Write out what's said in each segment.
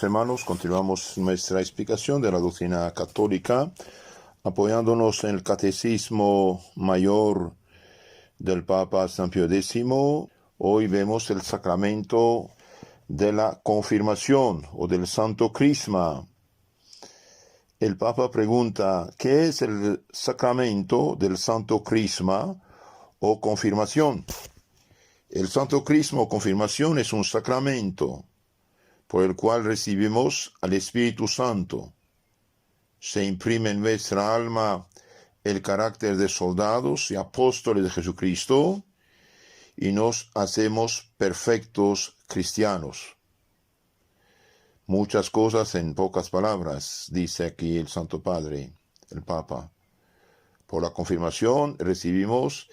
hermanos, continuamos nuestra explicación de la doctrina católica, apoyándonos en el Catecismo Mayor del Papa San Pío X. Hoy vemos el sacramento de la confirmación o del Santo Crisma. El Papa pregunta, ¿qué es el sacramento del Santo Crisma o confirmación? El Santo Crisma o confirmación es un sacramento por el cual recibimos al Espíritu Santo. Se imprime en nuestra alma el carácter de soldados y apóstoles de Jesucristo y nos hacemos perfectos cristianos. Muchas cosas en pocas palabras, dice aquí el Santo Padre, el Papa. Por la confirmación recibimos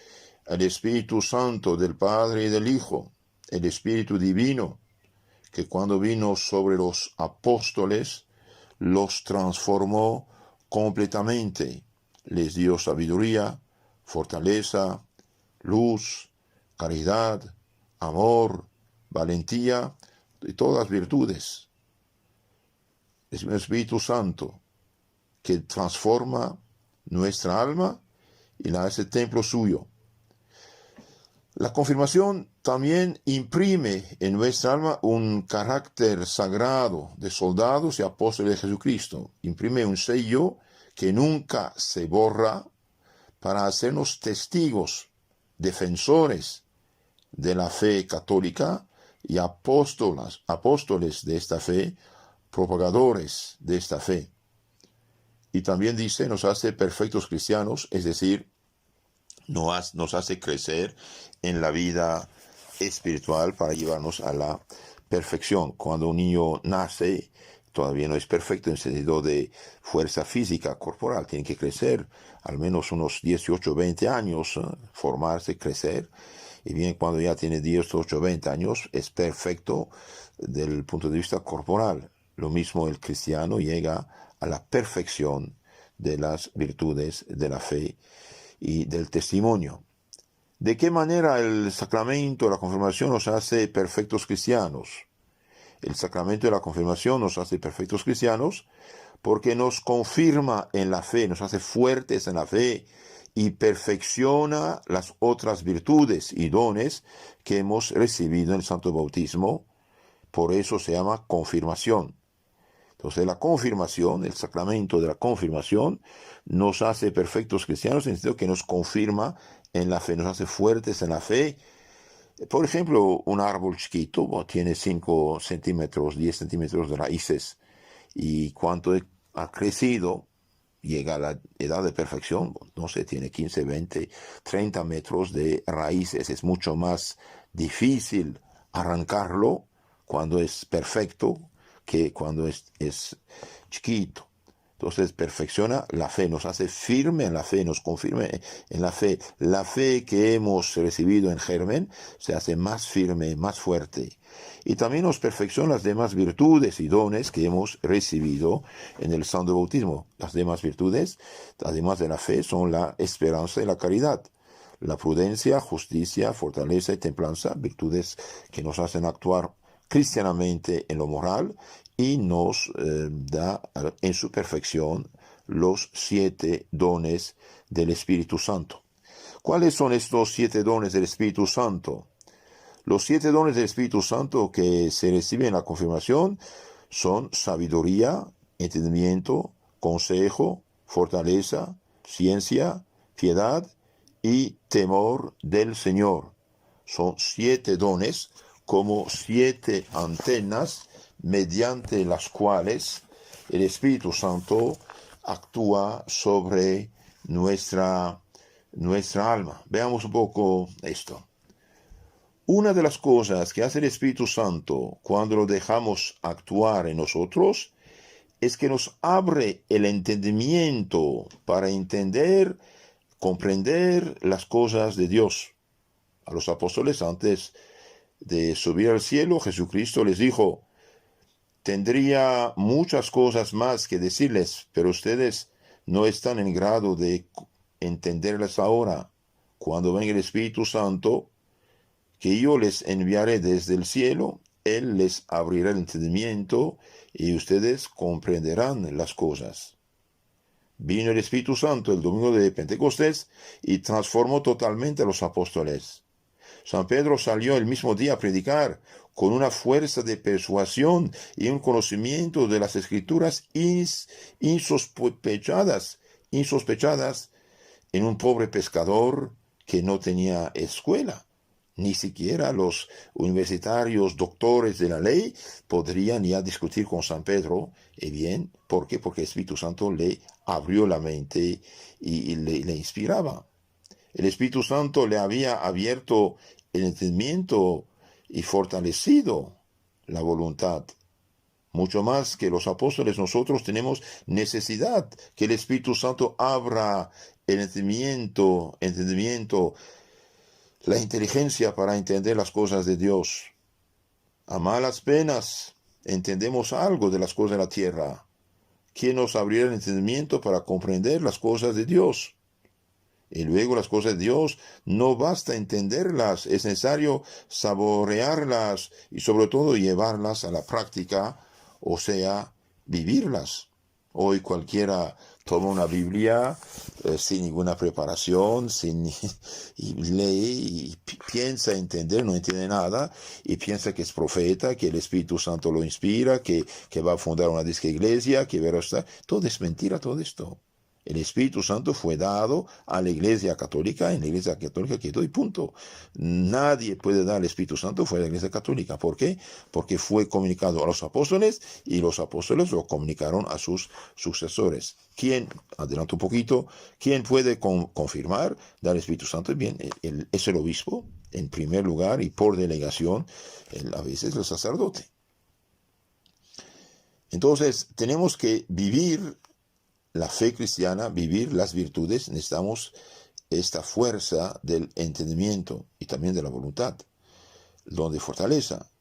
el Espíritu Santo del Padre y del Hijo, el Espíritu Divino, que cuando vino sobre los apóstoles, los transformó completamente. Les dio sabiduría, fortaleza, luz, caridad, amor, valentía y todas virtudes. Es un Espíritu Santo que transforma nuestra alma y la hace templo suyo. La confirmación también imprime en nuestra alma un carácter sagrado de soldados y apóstoles de Jesucristo. Imprime un sello que nunca se borra para hacernos testigos, defensores de la fe católica y apóstoles de esta fe, propagadores de esta fe. Y también dice, nos hace perfectos cristianos, es decir, nos hace crecer en la vida espiritual para llevarnos a la perfección. Cuando un niño nace, todavía no es perfecto en el sentido de fuerza física, corporal. Tiene que crecer al menos unos 18, 20 años, formarse, crecer. Y bien, cuando ya tiene 18, 20 años, es perfecto desde el punto de vista corporal. Lo mismo el cristiano llega a la perfección de las virtudes de la fe y del testimonio. ¿De qué manera el sacramento de la confirmación nos hace perfectos cristianos? El sacramento de la confirmación nos hace perfectos cristianos porque nos confirma en la fe, nos hace fuertes en la fe y perfecciona las otras virtudes y dones que hemos recibido en el santo bautismo. Por eso se llama confirmación. Entonces la confirmación, el sacramento de la confirmación, nos hace perfectos cristianos en el sentido que nos confirma en la fe, nos hace fuertes en la fe. Por ejemplo, un árbol chiquito tiene 5 centímetros, 10 centímetros de raíces, y cuanto ha crecido, llega a la edad de perfección, no sé, tiene 15, 20, 30 metros de raíces. Es mucho más difícil arrancarlo cuando es perfecto que cuando es chiquito. Entonces perfecciona la fe, nos hace firme en la fe, nos confirma en la fe. La fe que hemos recibido en germen se hace más firme, más fuerte. Y también nos perfecciona las demás virtudes y dones que hemos recibido en el santo bautismo. Las demás virtudes, además de la fe, son la esperanza y la caridad. La prudencia, justicia, fortaleza y templanza, virtudes que nos hacen actuar cristianamente en lo moral y nos da en su perfección los 7 dones del Espíritu Santo. ¿Cuáles son estos 7 dones del Espíritu Santo? Los 7 dones del Espíritu Santo que se reciben en la confirmación son sabiduría, entendimiento, consejo, fortaleza, ciencia, piedad y temor del Señor. Son 7 dones como 7 antenas mediante las cuales el Espíritu Santo actúa sobre nuestra alma. Veamos un poco esto. Una de las cosas que hace el Espíritu Santo cuando lo dejamos actuar en nosotros es que nos abre el entendimiento para entender, comprender las cosas de Dios. A los apóstoles, antes de subir al cielo, Jesucristo les dijo: tendría muchas cosas más que decirles, pero ustedes no están en grado de entenderlas ahora. Cuando venga el Espíritu Santo, que yo les enviaré desde el cielo, Él les abrirá el entendimiento y ustedes comprenderán las cosas. Vino el Espíritu Santo el domingo de Pentecostés y transformó totalmente a los apóstoles. San Pedro salió el mismo día a predicar con una fuerza de persuasión y un conocimiento de las Escrituras insospechadas en un pobre pescador que no tenía escuela. Ni siquiera los universitarios doctores de la ley podrían ya discutir con San Pedro. ¿Y bien? ¿Por qué? Porque el Espíritu Santo le abrió la mente y le inspiraba. El Espíritu Santo le había abierto el entendimiento y fortalecido la voluntad. Mucho más que los apóstoles, nosotros tenemos necesidad que el Espíritu Santo abra el entendimiento, la inteligencia para entender las cosas de Dios. A malas penas entendemos algo de las cosas de la tierra. ¿Quién nos abrirá el entendimiento para comprender las cosas de Dios? Y luego las cosas de Dios no basta entenderlas, es necesario saborearlas y sobre todo llevarlas a la práctica, o sea, vivirlas. Hoy cualquiera toma una Biblia sin ninguna preparación, y lee y piensa entender, no entiende nada, y piensa que es profeta, que el Espíritu Santo lo inspira, que va a fundar una disque iglesia, que verá estar. Todo es mentira, todo esto. El Espíritu Santo fue dado a la Iglesia Católica, en la Iglesia Católica quedó y punto. Nadie puede dar el Espíritu Santo fuera de la Iglesia Católica. ¿Por qué? Porque fue comunicado a los apóstoles y los apóstoles lo comunicaron a sus sucesores. ¿Quién, adelanto un poquito, quién puede confirmar dar el Espíritu Santo? Bien, es el obispo, en primer lugar, y por delegación, a veces el sacerdote. Entonces, tenemos que vivir la fe cristiana, vivir las virtudes. Necesitamos esta fuerza del entendimiento y también de la voluntad, don de fortaleza.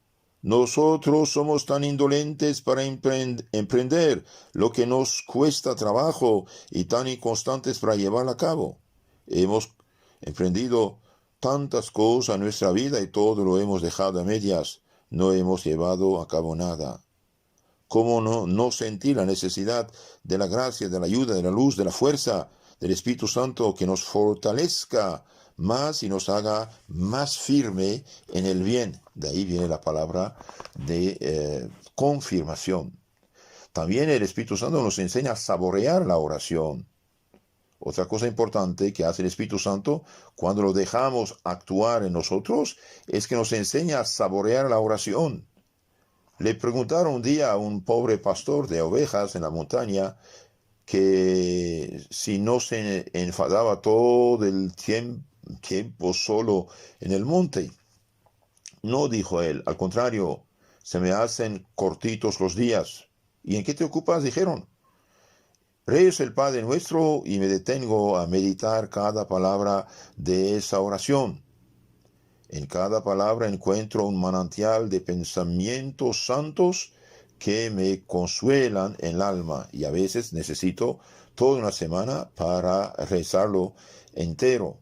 Nosotros somos tan indolentes para emprender lo que nos cuesta trabajo y tan inconstantes para llevarlo a cabo. Hemos emprendido tantas cosas en nuestra vida y todo lo hemos dejado a medias. No hemos llevado a cabo nada. ¿Cómo no sentir la necesidad de la gracia, de la ayuda, de la luz, de la fuerza del Espíritu Santo que nos fortalezca más y nos haga más firme en el bien? De ahí viene la palabra de confirmación. También el Espíritu Santo nos enseña a saborear la oración. Otra cosa importante que hace el Espíritu Santo cuando lo dejamos actuar en nosotros es que nos enseña a saborear la oración. Le preguntaron un día a un pobre pastor de ovejas en la montaña que si no se enfadaba todo el tiempo solo en el monte. No, dijo él, al contrario, se me hacen cortitos los días. ¿Y en qué te ocupas? Dijeron. Rezo el Padre Nuestro y me detengo a meditar cada palabra de esa oración. En cada palabra encuentro un manantial de pensamientos santos que me consuelan en el alma, y a veces necesito toda una semana para rezarlo entero.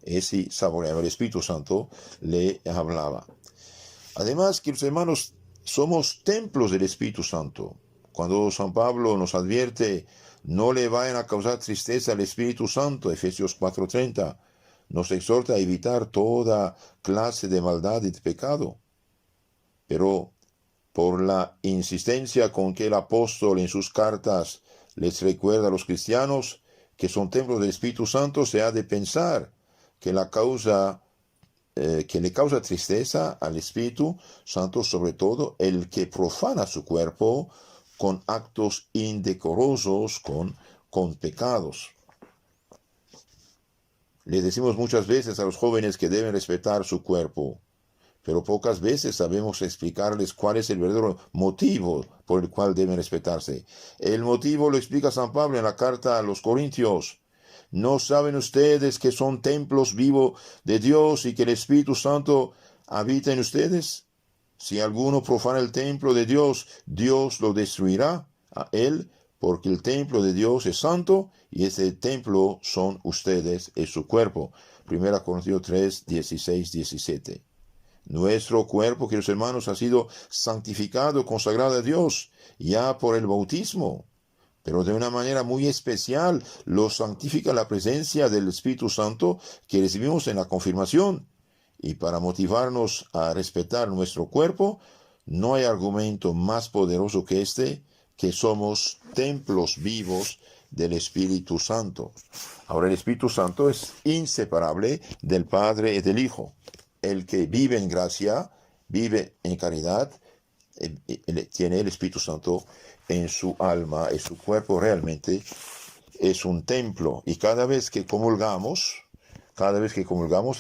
Ese saboreaba el Espíritu Santo, le hablaba. Además, queridos hermanos, somos templos del Espíritu Santo. Cuando San Pablo nos advierte, no le vayan a causar tristeza al Espíritu Santo, Efesios 4:30, nos exhorta a evitar toda clase de maldad y de pecado. Pero por la insistencia con que el apóstol en sus cartas les recuerda a los cristianos que son templos del Espíritu Santo, se ha de pensar que que le causa tristeza al Espíritu Santo, sobre todo el que profana su cuerpo con actos indecorosos, con pecados. Les decimos muchas veces a los jóvenes que deben respetar su cuerpo, pero pocas veces sabemos explicarles cuál es el verdadero motivo por el cual deben respetarse. El motivo lo explica San Pablo en la carta a los Corintios. ¿No saben ustedes que son templos vivos de Dios y que el Espíritu Santo habita en ustedes? Si alguno profana el templo de Dios, Dios lo destruirá a él, porque el templo de Dios es santo y ese templo son ustedes, es su cuerpo. 1 Corintios 3, 16, 17. Nuestro cuerpo, queridos hermanos, ha sido santificado, consagrado a Dios, ya por el bautismo, pero de una manera muy especial lo santifica la presencia del Espíritu Santo que recibimos en la confirmación. Y para motivarnos a respetar nuestro cuerpo, no hay argumento más poderoso que este, que somos templos vivos del Espíritu Santo. Ahora, el Espíritu Santo es inseparable del Padre y del Hijo. El que vive en gracia, vive en caridad, tiene el Espíritu Santo en su alma, en su cuerpo realmente es un templo. Y cada vez que comulgamos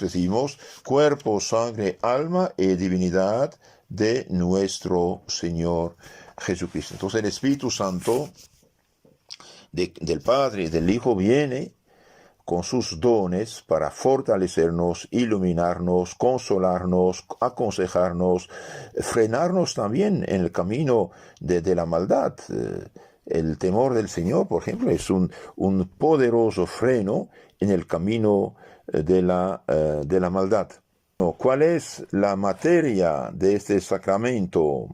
recibimos cuerpo, sangre, alma y divinidad de nuestro Señor Jesucristo. Entonces el Espíritu Santo del Padre y del Hijo viene con sus dones para fortalecernos, iluminarnos, consolarnos, aconsejarnos, frenarnos también en el camino de la maldad. El temor del Señor, por ejemplo, es un poderoso freno en el camino de la maldad. ¿Cuál es la materia de este sacramento?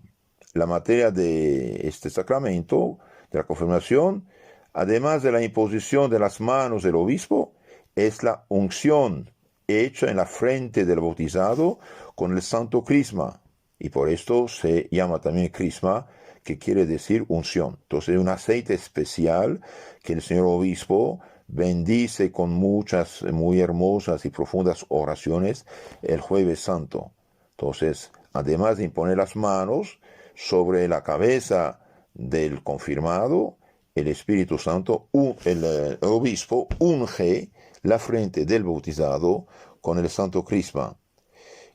La materia de este sacramento, de la confirmación, además de la imposición de las manos del obispo, es la unción hecha en la frente del bautizado con el santo crisma. Y por esto se llama también crisma, que quiere decir unción. Entonces, un aceite especial que el señor obispo bendice con muchas, muy hermosas y profundas oraciones el Jueves Santo. Entonces, además de imponer las manos sobre la cabeza del confirmado, el Espíritu Santo, el obispo, unge la frente del bautizado con el santo crisma.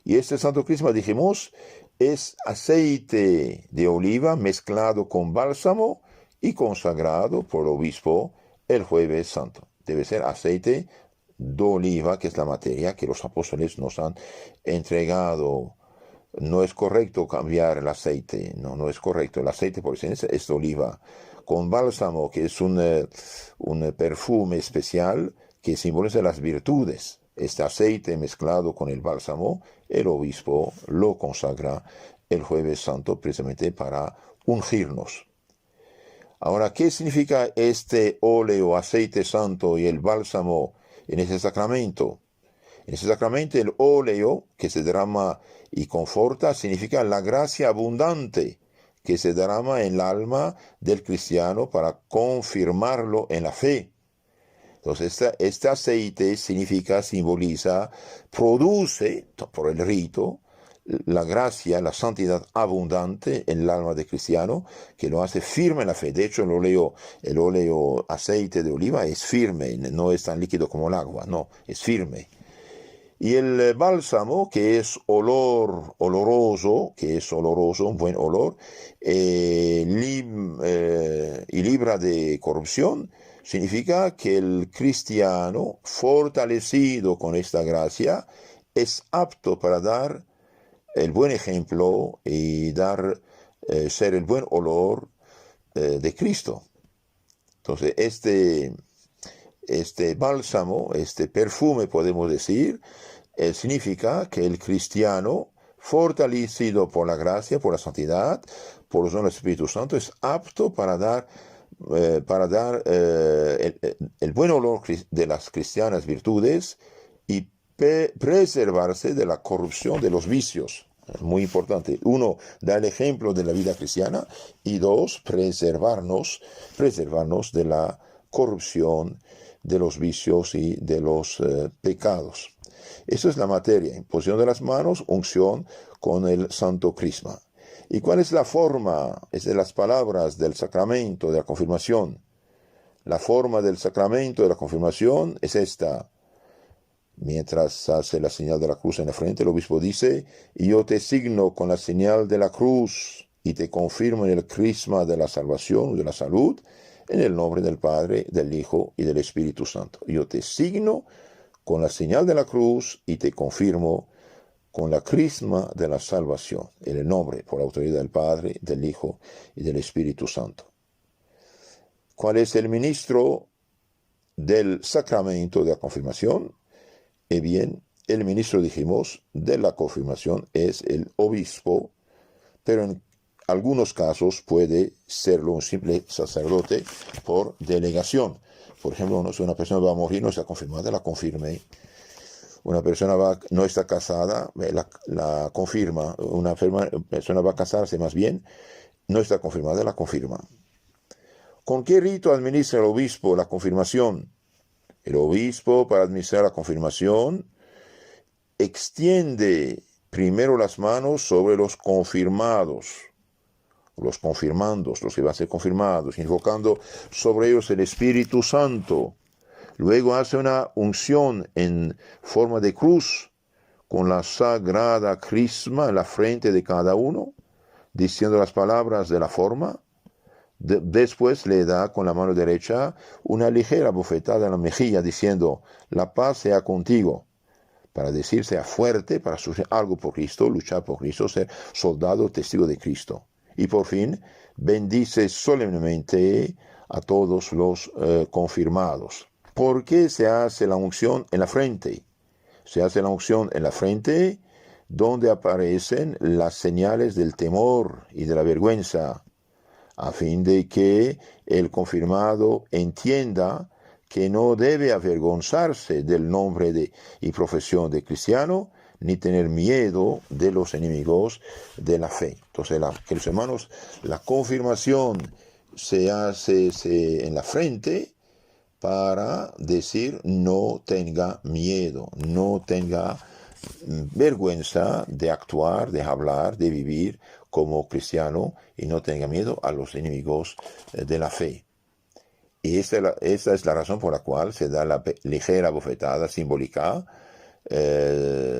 Y este santo crisma, dijimos, es aceite de oliva mezclado con bálsamo y consagrado por el obispo el Jueves Santo. Debe ser aceite de oliva, que es la materia que los apóstoles nos han entregado. No es correcto cambiar el aceite, no es correcto. El aceite por excelencia es de oliva, con bálsamo, que es un perfume especial que simboliza las virtudes. Este aceite mezclado con el bálsamo, el obispo lo consagra el Jueves Santo precisamente para ungirnos. Ahora, ¿qué significa este óleo, aceite santo y el bálsamo en ese sacramento? En ese sacramento el óleo que se derrama y conforta significa la gracia abundante que se derrama en el alma del cristiano para confirmarlo en la fe. Entonces este aceite simboliza, produce por el rito la gracia, la santidad abundante en el alma del cristiano, que lo hace firme en la fe. De hecho, el óleo aceite de oliva es firme, no es tan líquido como el agua, no, es firme. Y el bálsamo, que es oloroso, un buen olor, y libra de corrupción, significa que el cristiano, fortalecido con esta gracia, es apto para dar el buen ejemplo y ser el buen olor de Cristo. Entonces, este bálsamo, este perfume, podemos decir, significa que el cristiano, fortalecido por la gracia, por la santidad, por los dones del Espíritu Santo, es apto para dar el buen olor de las cristianas virtudes y preservarse de la corrupción de los vicios. Muy importante. Uno, dar el ejemplo de la vida cristiana, y dos, preservarnos de la corrupción, de los vicios y de los pecados. Eso es la materia: imposición de las manos, unción con el santo crisma. ¿Y cuál es la forma? Es de las palabras del sacramento de la confirmación. La forma del sacramento de la confirmación es esta. Mientras hace la señal de la cruz en la frente, el obispo dice: y yo te signo con la señal de la cruz y te confirmo en el crisma de la salvación, de la salud, en el nombre del Padre, del Hijo y del Espíritu Santo. Yo te signo con la señal de la cruz y te confirmo con la crisma de la salvación, en el nombre, por la autoridad del Padre, del Hijo y del Espíritu Santo. ¿Cuál es el ministro del sacramento de la confirmación? Bien, el ministro, dijimos, de la confirmación es el obispo, pero en algunos casos puede serlo un simple sacerdote por delegación. Por ejemplo, si una persona va a morir, no está confirmada, la confirme. Una persona no está casada, la confirma. Una persona va a casarse más bien, no está confirmada, la confirma. ¿Con qué rito administra el obispo la confirmación? El obispo, para administrar la confirmación, extiende primero las manos sobre los confirmados, los confirmandos, los que van a ser confirmados, invocando sobre ellos el Espíritu Santo. Luego hace una unción en forma de cruz con la sagrada crisma en la frente de cada uno, diciendo las palabras de la forma. Después le da con la mano derecha una ligera bofetada en la mejilla, diciendo: la paz sea contigo. Para decir, sea fuerte, para sufrir algo por Cristo, luchar por Cristo, ser soldado, testigo de Cristo. Y por fin, bendice solemnemente a todos los confirmados. ¿Por qué se hace la unción en la frente? Se hace la unción en la frente donde aparecen las señales del temor y de la vergüenza, a fin de que el confirmado entienda que no debe avergonzarse del nombre y profesión de cristiano, ni tener miedo de los enemigos de la fe. Entonces, queridos hermanos, la confirmación se hace en la frente para decir: no tenga miedo, no tenga vergüenza de actuar, de hablar, de vivir como cristiano, y no tenga miedo a los enemigos de la fe. Y esta es la razón por la cual se da la ligera bofetada simbólica.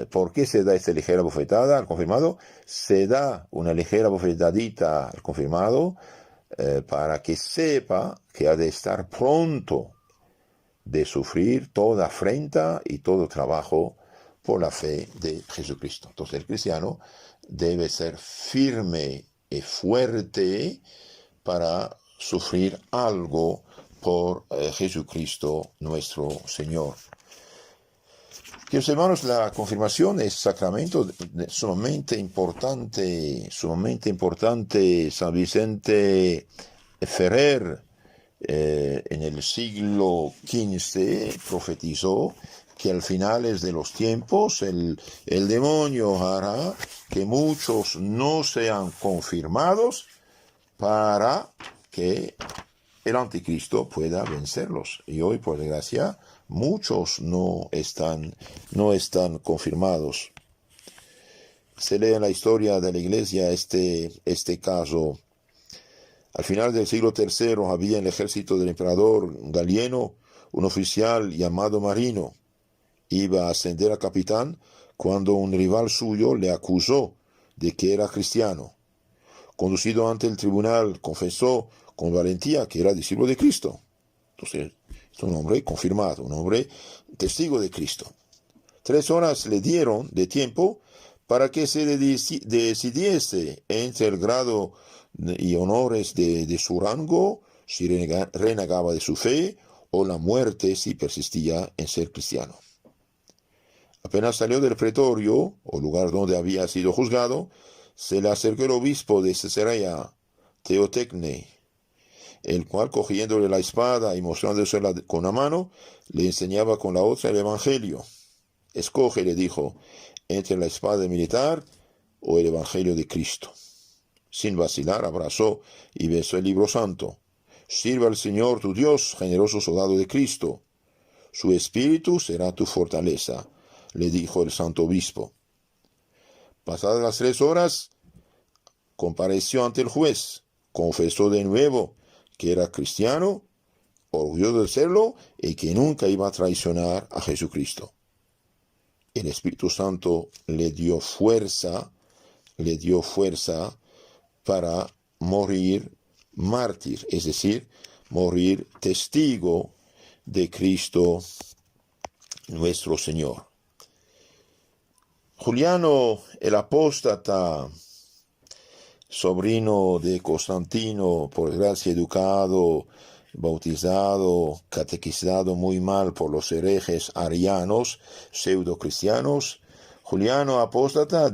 ¿Por qué se da esta ligera bofetada al confirmado? Se da una ligera bofetadita al confirmado para que sepa que ha de estar pronto de sufrir toda afrenta y todo trabajo por la fe de Jesucristo. Entonces el cristiano debe ser firme y fuerte para sufrir algo por Jesucristo nuestro Señor. Queridos hermanos, la confirmación es sacramento sumamente importante. San Vicente Ferrer en el siglo XV profetizó que al finales de los tiempos el demonio hará que muchos no sean confirmados para que el anticristo pueda vencerlos. Y hoy, por desgracia, muchos no están confirmados. Se lee en la historia de la iglesia este caso. Al final del siglo III había en el ejército del emperador Galieno un oficial llamado Marino. Iba a ascender a capitán cuando un rival suyo le acusó de que era cristiano. Conducido ante el tribunal, confesó con valentía que era discípulo de Cristo. Entonces, es un hombre confirmado, un hombre testigo de Cristo. 3 horas le dieron de tiempo para que se decidiese entre el grado y honores de su rango, si renegaba de su fe, o la muerte si persistía en ser cristiano. Apenas salió del pretorio, o lugar donde había sido juzgado, se le acercó el obispo de Cesarea, Teotecne, el cual, cogiéndole la espada y mostrándosela con una mano, le enseñaba con la otra el evangelio. Escoge, le dijo, entre la espada militar o el evangelio de Cristo. Sin vacilar, abrazó y besó el libro santo. Sirva al Señor tu Dios, generoso soldado de Cristo. Su espíritu será tu fortaleza, le dijo el santo obispo. Pasadas las 3 horas, compareció ante el juez, confesó de nuevo que era cristiano, orgulloso de serlo, y que nunca iba a traicionar a Jesucristo. El Espíritu Santo le dio fuerza para morir mártir, es decir, morir testigo de Cristo nuestro Señor. Juliano el apóstata, sobrino de Constantino, por gracia educado bautizado, catequizado muy mal por los herejes arianos, pseudo-cristianos, Juliano apostató,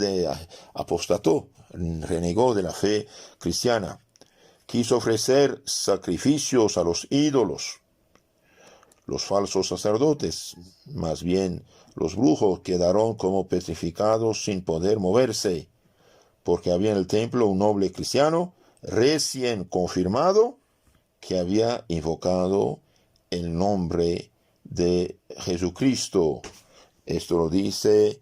renegó de la fe cristiana. Quiso ofrecer sacrificios a los ídolos. Los falsos sacerdotes, más bien los brujos, quedaron como petrificados sin poder moverse, porque había en el templo un noble cristiano recién confirmado que había invocado el nombre de Jesucristo. Esto lo dice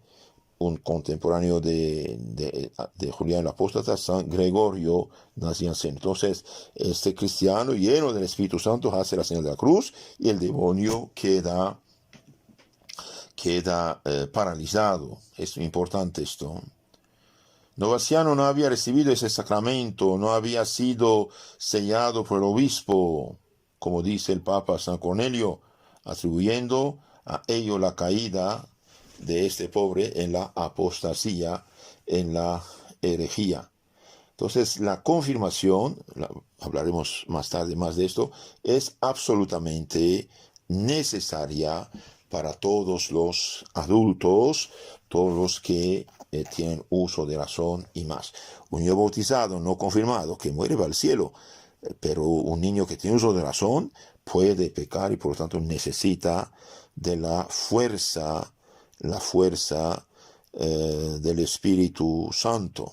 un contemporáneo de Julián el Apóstata, San Gregorio Nacianzen. Entonces, este cristiano lleno del Espíritu Santo hace la señal de la cruz y el demonio queda paralizado. Es importante esto. Novaciano no había recibido ese sacramento, no había sido sellado por el obispo, como dice el Papa San Cornelio, atribuyendo a ello la caída de este pobre en la apostasía, en la herejía. Entonces, la confirmación, hablaremos más tarde más de esto, es absolutamente necesaria para todos los adultos, todos los que tienen uso de razón y más. Un niño bautizado no confirmado que muere va al cielo, pero un niño que tiene uso de razón puede pecar y por lo tanto necesita de la fuerza del Espíritu Santo.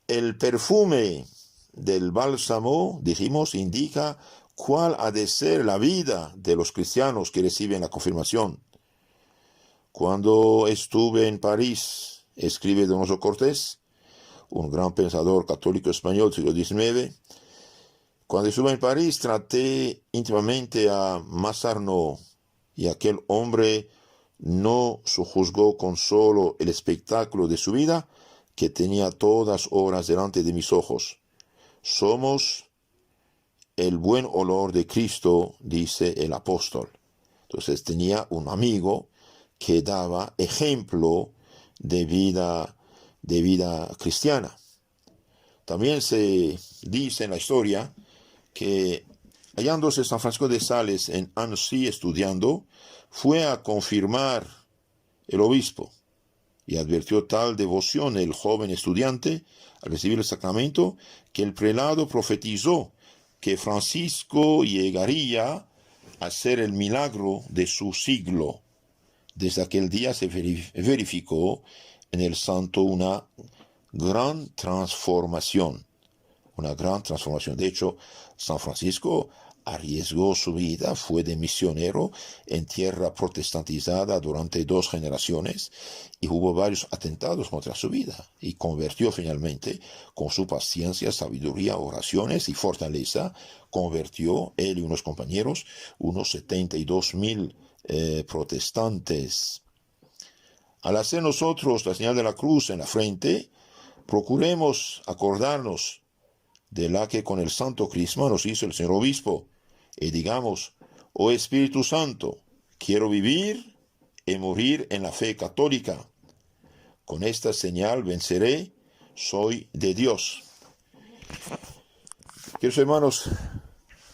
El perfume del bálsamo, dijimos, indica cuál ha de ser la vida de los cristianos que reciben la confirmación. Cuando estuve en París, escribe Donoso Cortés, un gran pensador católico español del siglo XIX, cuando estuve en París traté íntimamente a Massarnaud, y aquel hombre no sojuzgó con solo el espectáculo de su vida, que tenía todas horas delante de mis ojos. Somos el buen olor de Cristo, dice el apóstol. Entonces tenía un amigo que daba ejemplo de vida cristiana. También se dice en la historia que hallándose San Francisco de Sales en Annecy estudiando, fue a confirmar el obispo y advirtió tal devoción el joven estudiante al recibir el sacramento que el prelado profetizó que Francisco llegaría a ser el milagro de su siglo. Desde aquel día se verificó en el santo una gran transformación. De hecho, San Francisco arriesgó su vida, fue de misionero en tierra protestantizada durante 2 generaciones y hubo varios atentados contra su vida y convirtió finalmente, con su paciencia, sabiduría, oraciones y fortaleza, convirtió él y unos compañeros unos 72,000 protestantes. Al hacer nosotros la señal de la cruz en la frente, procuremos acordarnos de la que con el santo crisma nos hizo el señor obispo, y digamos: oh Espíritu Santo, quiero vivir y morir en la fe católica. Con esta señal venceré, soy de Dios. Queridos hermanos,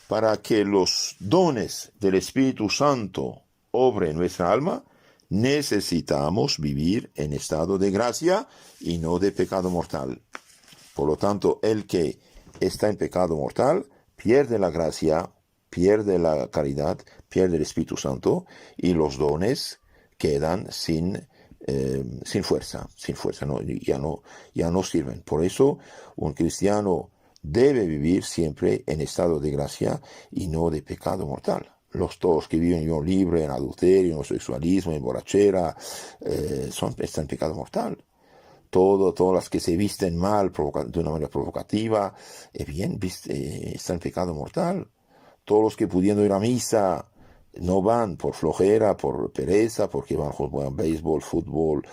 para que los dones del Espíritu Santo obren en nuestra alma, necesitamos vivir en estado de gracia y no de pecado mortal. Por lo tanto, el que está en pecado mortal pierde la gracia, pierde la caridad, pierde el Espíritu Santo y los dones quedan sin fuerza, ya no sirven. Por eso un cristiano debe vivir siempre en estado de gracia y no de pecado mortal. Todos que viven en unión libre, en adulterio, en homosexualismo, en borrachera, están en pecado mortal. Todas las que se visten mal de una manera provocativa, están en pecado mortal. Todos los que pudiendo ir a misa no van por flojera, por pereza, porque van a jugar béisbol, fútbol,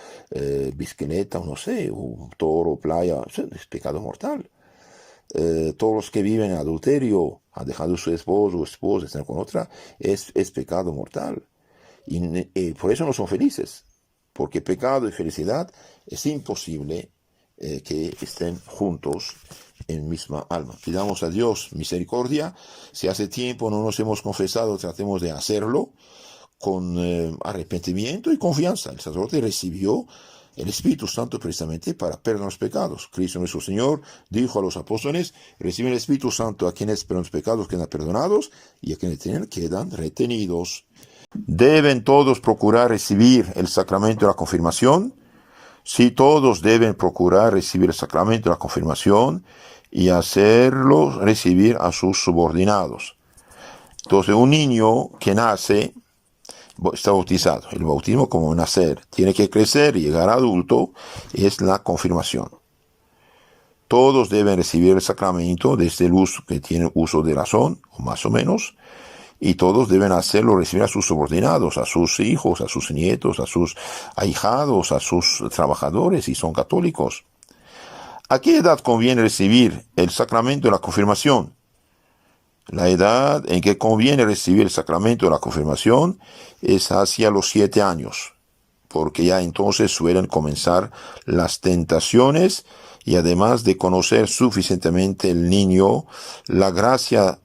bicicleta, no sé, un toro, playa, es pecado mortal. Todos los que viven en adulterio, han dejado a su esposo o esposa, están con otra, es pecado mortal. Y por eso no son felices, porque pecado y felicidad es imposible que estén juntos en misma alma. Pidamos a Dios misericordia. Si hace tiempo no nos hemos confesado, tratemos de hacerlo con arrepentimiento y confianza. El sacerdote recibió el Espíritu Santo precisamente para perdonar los pecados. Cristo nuestro Señor dijo a los apóstoles: reciben el Espíritu Santo a quienes perdonan los pecados quedan perdonados, y a quienes tienen quedan retenidos. ¿Deben todos procurar recibir el sacramento de la confirmación? Sí, todos deben procurar recibir el sacramento de la confirmación y hacerlo recibir a sus subordinados. Entonces, un niño que nace está bautizado. El bautismo, como nacer, tiene que crecer y llegar a adulto, es la confirmación. Todos deben recibir el sacramento desde el uso que tienen uso de razón, o más o menos, y todos deben hacerlo recibir a sus subordinados, a sus hijos, a sus nietos, a sus ahijados, a sus trabajadores, si son católicos. ¿A qué edad conviene recibir el sacramento de la confirmación? La edad en que conviene recibir el sacramento de la confirmación es hacia los 7 años, porque ya entonces suelen comenzar las tentaciones, y además de conocer suficientemente el niño la gracia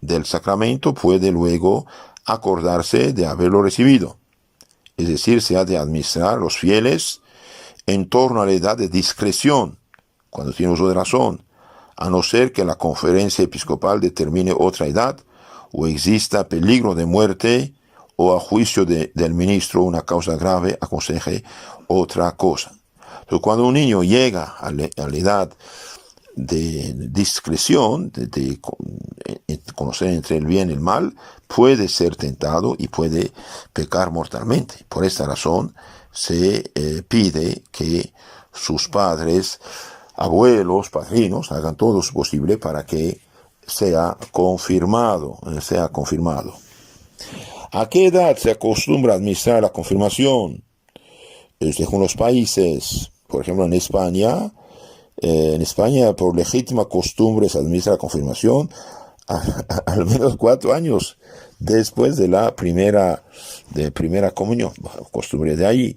del sacramento, puede luego acordarse de haberlo recibido. Es decir, se ha de administrar los fieles en torno a la edad de discreción, cuando tiene uso de razón, a no ser que la conferencia episcopal determine otra edad, o exista peligro de muerte, o a juicio del ministro una causa grave aconseje otra cosa. Entonces, cuando un niño llega a la edad de discreción, de conocer entre el bien y el mal, puede ser tentado y puede pecar mortalmente. Por esta razón se pide que sus padres, abuelos, padrinos, hagan todo lo posible para que sea confirmado. ¿A qué edad se acostumbra a administrar la confirmación? Según los países, por ejemplo, en España, por legítima costumbre se administra la confirmación al menos 4 años después de la primera comunión, costumbre de allí.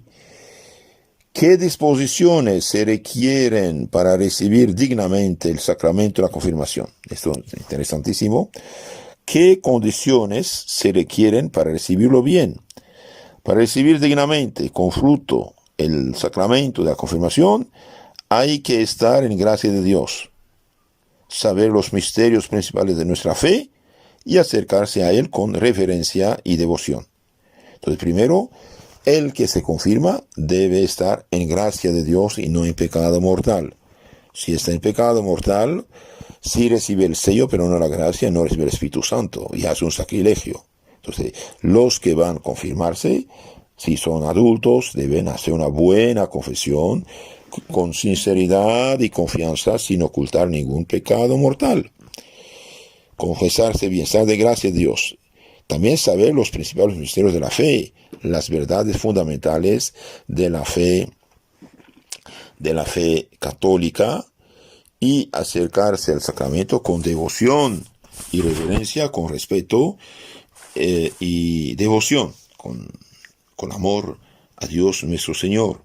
¿Qué disposiciones se requieren para recibir dignamente el sacramento de la confirmación? Esto es interesantísimo. ¿Qué condiciones se requieren para recibirlo bien? Para recibir dignamente, con fruto, el sacramento de la confirmación, hay que estar en gracia de Dios, saber los misterios principales de nuestra fe y acercarse a Él con reverencia y devoción. Entonces, primero, el que se confirma debe estar en gracia de Dios y no en pecado mortal. Si está en pecado mortal, sí recibe el sello, pero no la gracia, no recibe el Espíritu Santo, y hace un sacrilegio. Entonces, los que van a confirmarse, si son adultos, deben hacer una buena confesión, con sinceridad y confianza, sin ocultar ningún pecado mortal. Confesarse bien, estar de gracia de Dios. También saber los principales misterios de la fe, las verdades fundamentales de la fe católica, y acercarse al sacramento con devoción y reverencia, con respeto y devoción, con amor a Dios nuestro Señor.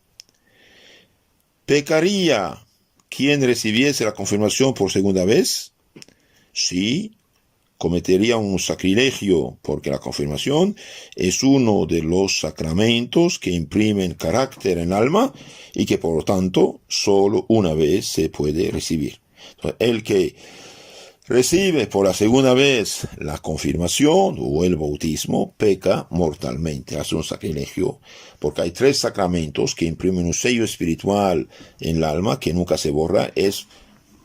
¿Pecaría quien recibiese la confirmación por segunda vez? Sí, cometería un sacrilegio, porque la confirmación es uno de los sacramentos que imprimen carácter en alma y que por lo tanto solo una vez se puede recibir. Entonces, el que recibe por la segunda vez la confirmación o el bautismo peca mortalmente, hace un sacrilegio, porque hay 3 sacramentos que imprimen un sello espiritual en el alma que nunca se borra: es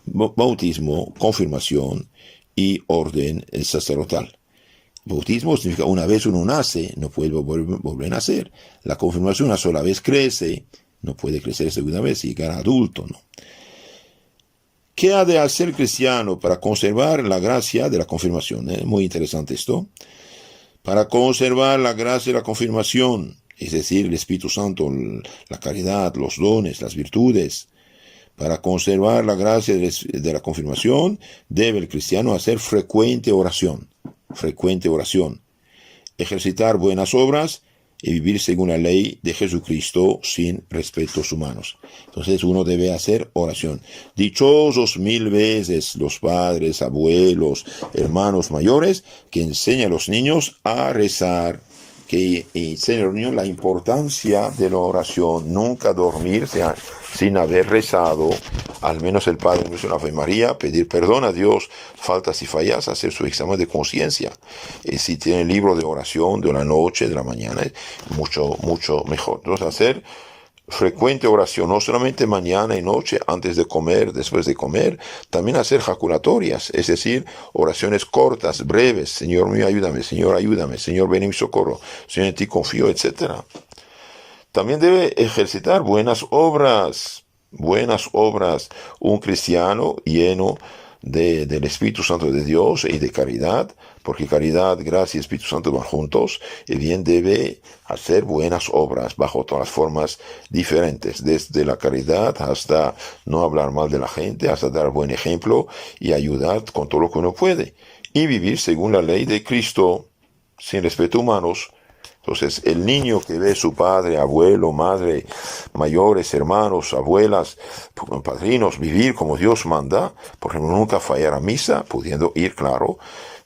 bautismo, confirmación y orden sacerdotal. Bautismo significa una vez uno nace, no puede volver a nacer. La confirmación una sola vez crece, no puede crecer segunda vez y llegar a adulto, ¿no? ¿Qué ha de hacer el cristiano para conservar la gracia de la confirmación? Muy interesante esto. Para conservar la gracia de la confirmación, es decir, el Espíritu Santo, la caridad, los dones, las virtudes. Para conservar la gracia de la confirmación, debe el cristiano hacer frecuente oración, ejercitar buenas obras y vivir según la ley de Jesucristo sin respetos humanos. Entonces uno debe hacer oración. Dichosos 1000 veces los padres, abuelos, hermanos mayores que enseñan a los niños a rezar, que enseñan a los niños la importancia de la oración, nunca dormirse sin haber rezado, al menos el Padre Nuestro, la Ave María, pedir perdón a Dios, faltas y fallas, hacer su examen de conciencia. Si tiene el libro de oración de la noche, de la mañana, es mucho mejor. Entonces hacer frecuente oración, no solamente mañana y noche, antes de comer, después de comer, también hacer jaculatorias, es decir, oraciones cortas, breves, Señor mío, ayúdame, Señor, ven en mi socorro, Señor, en ti confío, etc. También debe ejercitar buenas obras. Un cristiano lleno del Espíritu Santo de Dios y de caridad, porque caridad, gracia y Espíritu Santo van juntos, y bien debe hacer buenas obras bajo todas las formas diferentes, desde la caridad hasta no hablar mal de la gente, hasta dar buen ejemplo y ayudar con todo lo que uno puede, y vivir según la ley de Cristo, sin respeto a humanos. Entonces, el niño que ve a su padre, abuelo, madre, mayores, hermanos, abuelas, padrinos, vivir como Dios manda, por ejemplo, nunca fallar a misa, pudiendo ir, claro,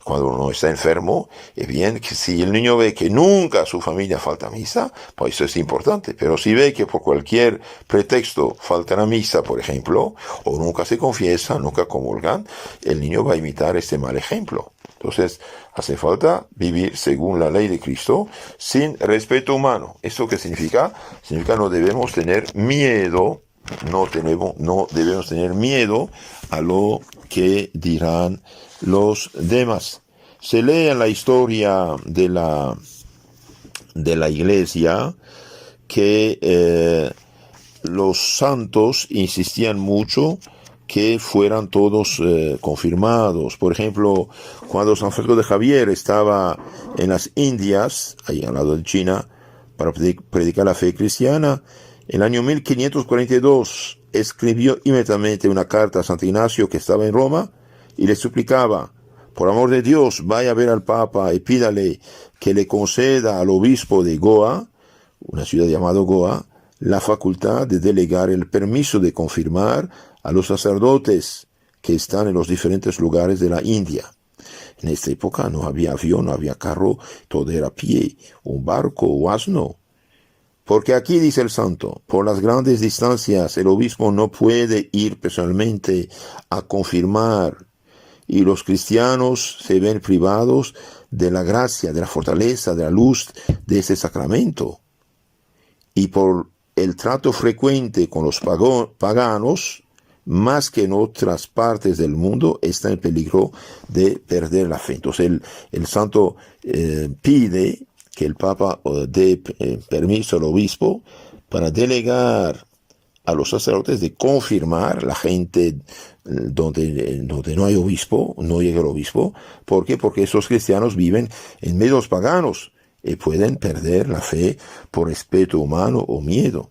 cuando uno está enfermo, es bien que si el niño ve que nunca su familia falta a misa, pues eso es importante. Pero si ve que por cualquier pretexto faltan a misa, por ejemplo, o nunca se confiesan, nunca comulgan, el niño va a imitar este mal ejemplo. Entonces, hace falta vivir según la ley de Cristo, sin respeto humano. ¿Esto qué significa? Significa no debemos tener miedo, no debemos tener miedo a lo que dirán los demás. Se lee en la historia de la Iglesia que los santos insistían mucho que fueran todos confirmados. Por ejemplo, cuando San Francisco de Javier estaba en las Indias, ahí al lado de China, para predicar la fe cristiana, en el año 1542 escribió inmediatamente una carta a Santo Ignacio, que estaba en Roma, y le suplicaba: por amor de Dios, vaya a ver al Papa y pídale que le conceda al obispo de Goa, una ciudad llamada Goa, la facultad de delegar el permiso de confirmar a los sacerdotes que están en los diferentes lugares de la India. En esta época no había avión, no había carro, todo era a pie, un barco o asno. Porque aquí, dice el santo, por las grandes distancias el obispo no puede ir personalmente a confirmar, y los cristianos se ven privados de la gracia, de la fortaleza, de la luz de ese sacramento. Y por el trato frecuente con los paganos, más que en otras partes del mundo, está en peligro de perder la fe. Entonces el santo pide que el Papa dé permiso al obispo para delegar a los sacerdotes de confirmar la gente donde no hay obispo, no llega el obispo. ¿Por qué? Porque esos cristianos viven en medios paganos y pueden perder la fe por respeto humano o miedo.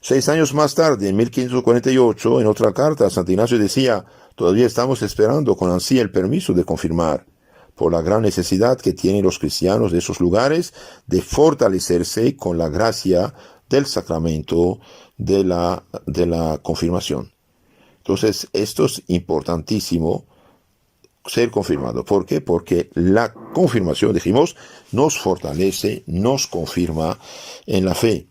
6 años más tarde, en 1548, en otra carta, Santo Ignacio decía: todavía estamos esperando con ansia el permiso de confirmar, por la gran necesidad que tienen los cristianos de esos lugares de fortalecerse con la gracia del sacramento de la confirmación. Entonces, esto es importantísimo, ser confirmado. ¿Por qué? Porque la confirmación, dijimos, nos fortalece, nos confirma en la fe.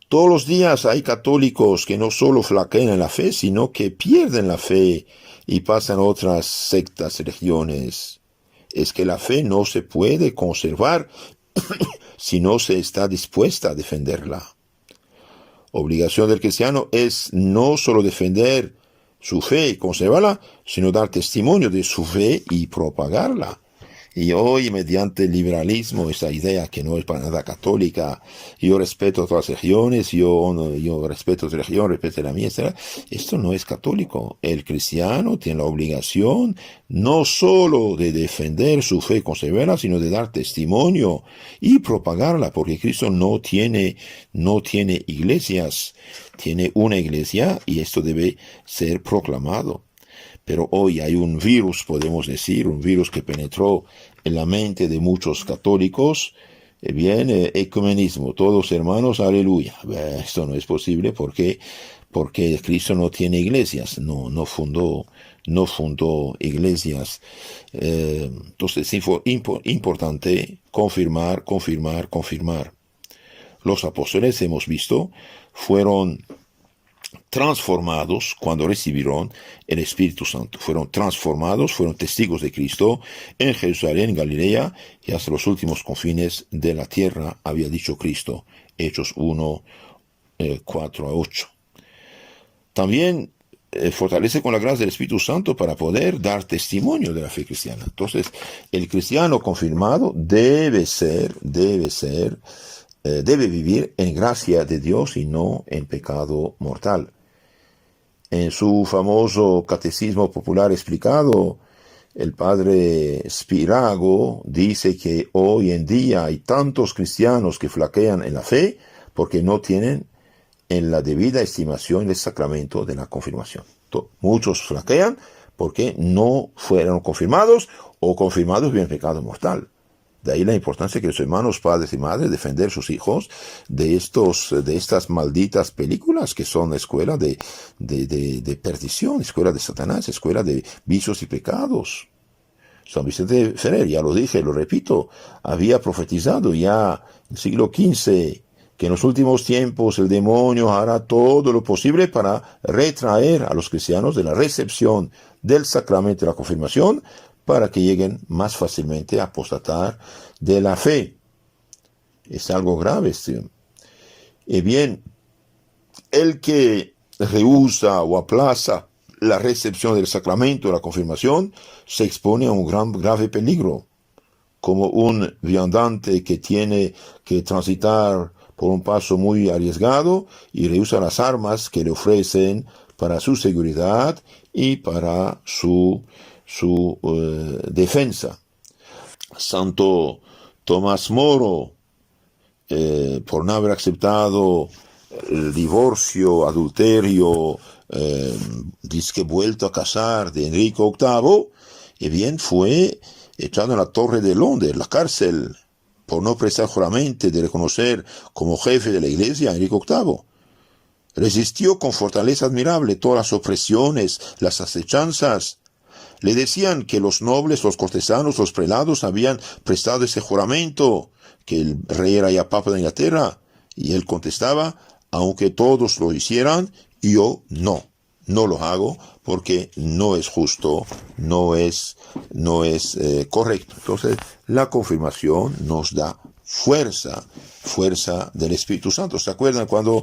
Todos los días hay católicos que no solo flaquean en la fe, sino que pierden la fe y pasan a otras sectas, religiones. Es que la fe no se puede conservar si no se está dispuesta a defenderla. Obligación del cristiano es no solo defender su fe y conservarla, sino dar testimonio de su fe y propagarla. Y hoy, mediante el liberalismo, esa idea que no es para nada católica, yo respeto otras religiones, yo respeto tu religión, respeto la mía, etc. Esto no es católico. El cristiano tiene la obligación no solo de defender su fe y conservarla, sino de dar testimonio y propagarla, porque Cristo no tiene iglesias, tiene una iglesia y esto debe ser proclamado. Pero hoy hay un virus, podemos decir, un virus que penetró en la mente de muchos católicos, Ecumenismo, todos hermanos, aleluya. Esto no es posible porque Cristo no tiene iglesias, no fundó iglesias. Entonces es importante confirmar. Los apóstoles, hemos visto, fueron transformados cuando recibieron el Espíritu Santo. Fueron transformados, fueron testigos de Cristo en Jerusalén, Galilea y hasta los últimos confines de la tierra, había dicho Cristo. Hechos 1, 4 a 8. También fortalece con la gracia del Espíritu Santo para poder dar testimonio de la fe cristiana. Entonces, el cristiano confirmado debe vivir en gracia de Dios y no en pecado mortal. En su famoso catecismo popular explicado, el padre Spirago dice que hoy en día hay tantos cristianos que flaquean en la fe porque no tienen en la debida estimación el sacramento de la confirmación. Muchos flaquean porque no fueron confirmados o confirmados bien pecado mortal. De ahí la importancia que los hermanos, padres y madres, defender sus hijos de estas malditas películas que son escuela de perdición, escuela de Satanás, escuela de vicios y pecados. San Vicente Ferrer, ya lo dije, lo repito, había profetizado ya en el siglo XV que en los últimos tiempos el demonio hará todo lo posible para retraer a los cristianos de la recepción del sacramento de la confirmación, para que lleguen más fácilmente a apostatar de la fe. Es algo grave, ¿sí? Y bien, el que rehúsa o aplaza la recepción del sacramento de la confirmación se expone a un grave peligro, como un viandante que tiene que transitar por un paso muy arriesgado y rehúsa las armas que le ofrecen para su seguridad y para su defensa. Santo Tomás Moro, por no haber aceptado el divorcio, adulterio, disque vuelto a casar de Enrique VIII, bien fue echado en la Torre de Londres, la cárcel, por no prestar juramento de reconocer como jefe de la iglesia a Enrique VIII. Resistió con fortaleza admirable todas las opresiones, las acechanzas. Le decían que los nobles, los cortesanos, los prelados habían prestado ese juramento, que el rey era ya papa de Inglaterra, y él contestaba: aunque todos lo hicieran, yo no lo hago porque no es justo, no es correcto. Entonces, la confirmación nos da fuerza del Espíritu Santo. ¿Se acuerdan cuando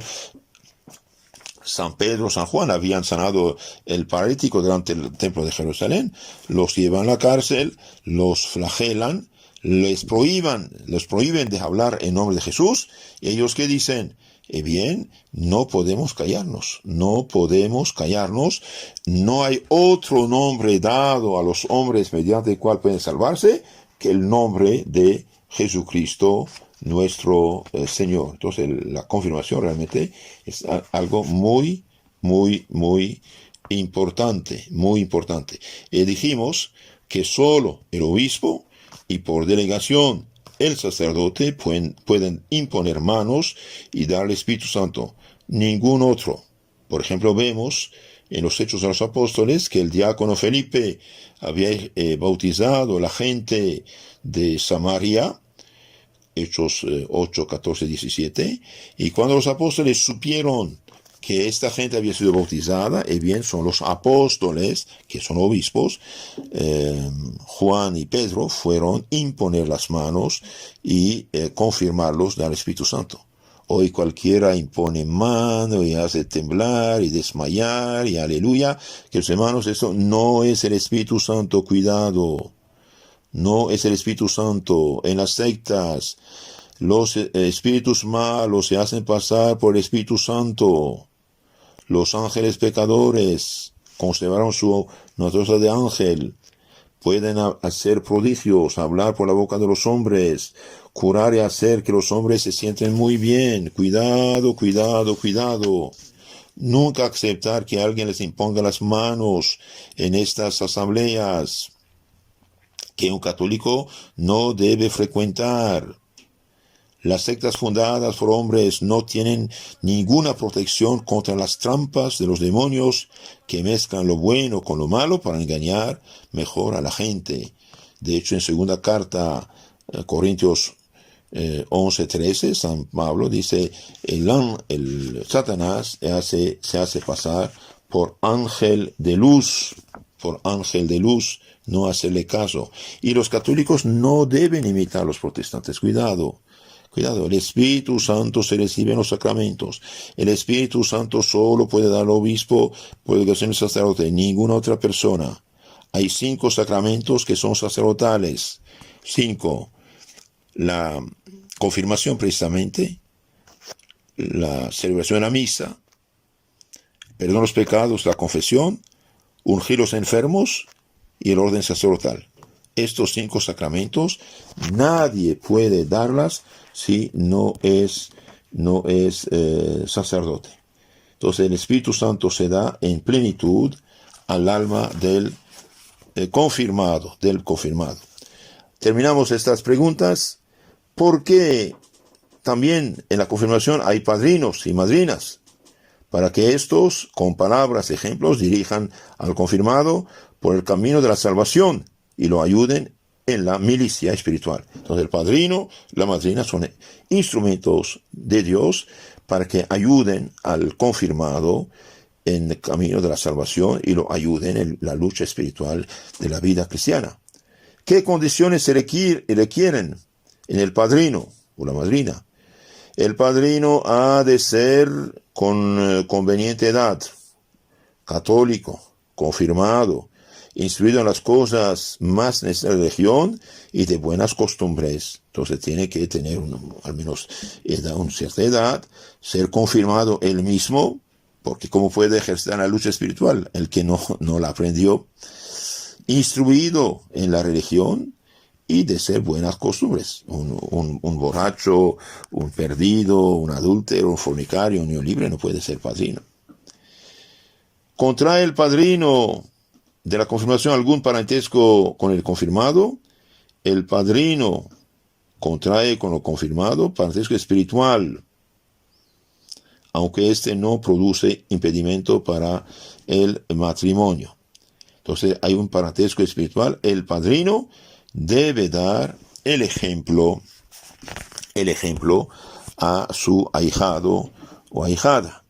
San Pedro, San Juan habían sanado el paralítico delante del templo de Jerusalén? Los llevan a la cárcel, los flagelan, los prohíben de hablar en nombre de Jesús, y ellos ¿qué dicen? Bien, no podemos callarnos, no hay otro nombre dado a los hombres mediante el cual pueden salvarse que el nombre de Jesucristo nuestro Señor. Entonces la confirmación realmente es algo muy importante, Y dijimos que solo el obispo y por delegación el sacerdote pueden imponer manos y dar el Espíritu Santo. Ningún otro. Por ejemplo, vemos en los Hechos de los Apóstoles que el diácono Felipe había bautizado a la gente de Samaria, Hechos 8, 14, 17, y cuando los apóstoles supieron que esta gente había sido bautizada, bien son los apóstoles, que son obispos, Juan y Pedro, fueron imponer las manos y confirmarlos del Espíritu Santo. Hoy cualquiera impone mano y hace temblar y desmayar y aleluya, que los hermanos, eso no es el Espíritu Santo, cuidado. No es el Espíritu Santo. En las sectas, los espíritus malos se hacen pasar por el Espíritu Santo. Los ángeles pecadores conservaron su naturaleza de ángel. Pueden hacer prodigios, hablar por la boca de los hombres, curar y hacer que los hombres se sienten muy bien. Cuidado. Nunca aceptar que alguien les imponga las manos en estas asambleas que un católico no debe frecuentar. Las sectas fundadas por hombres no tienen ninguna protección contra las trampas de los demonios que mezclan lo bueno con lo malo para engañar mejor a la gente. De hecho, en segunda carta Corintios 11:13, San Pablo dice, el Satanás se hace pasar por ángel de luz, no hacerle caso. Y los católicos no deben imitar a los protestantes. Cuidado, el Espíritu Santo se recibe en los sacramentos. El Espíritu Santo solo puede dar al obispo, puede ser el sacerdote, ninguna otra persona. Hay 5 sacramentos que son sacerdotales. 5. La confirmación precisamente, la celebración de la misa, perdón de los pecados, la confesión, ungir los enfermos y el orden sacerdotal. Estos 5 sacramentos nadie puede darlas si no es sacerdote. Entonces el Espíritu Santo se da en plenitud al alma del confirmado. Terminamos estas preguntas. ¿Por qué también en la confirmación hay padrinos y madrinas? Para que estos, con palabras, ejemplos, dirijan al confirmado por el camino de la salvación y lo ayuden en la milicia espiritual. Entonces el padrino, la madrina son instrumentos de Dios para que ayuden al confirmado en el camino de la salvación y lo ayuden en la lucha espiritual de la vida cristiana. ¿Qué condiciones se requieren en el padrino o la madrina? El padrino ha de ser con conveniente edad, católico, confirmado, instruido en las cosas más necesarias de la religión y de buenas costumbres. Entonces tiene que tener al menos una cierta edad, ser confirmado él mismo, porque ¿cómo puede ejercer la lucha espiritual? El que no la aprendió. Instruido en la religión y de ser buenas costumbres. Un borracho, un perdido, un adúltero, un fornicario, un unión libre no puede ser padrino. ¿Contrae el padrino de la confirmación algún parentesco con el confirmado? El padrino contrae con lo confirmado parentesco espiritual, aunque este no produce impedimento para el matrimonio. Entonces hay un parentesco espiritual. El padrino debe dar el ejemplo a su ahijado o ahijada.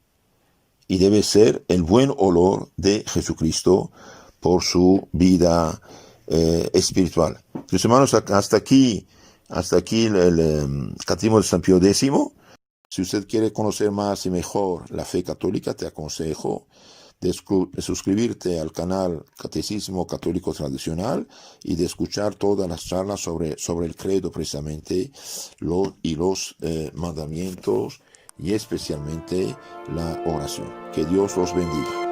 Y debe ser el buen olor de Jesucristo por su vida espiritual. Mis hermanos, hasta aquí el Catecismo de San Pío X. Si usted quiere conocer más y mejor la fe católica, te aconsejo de suscribirte al canal Catecismo Católico Tradicional y de escuchar todas las charlas sobre el credo precisamente y los mandamientos y especialmente la oración. Que Dios los bendiga.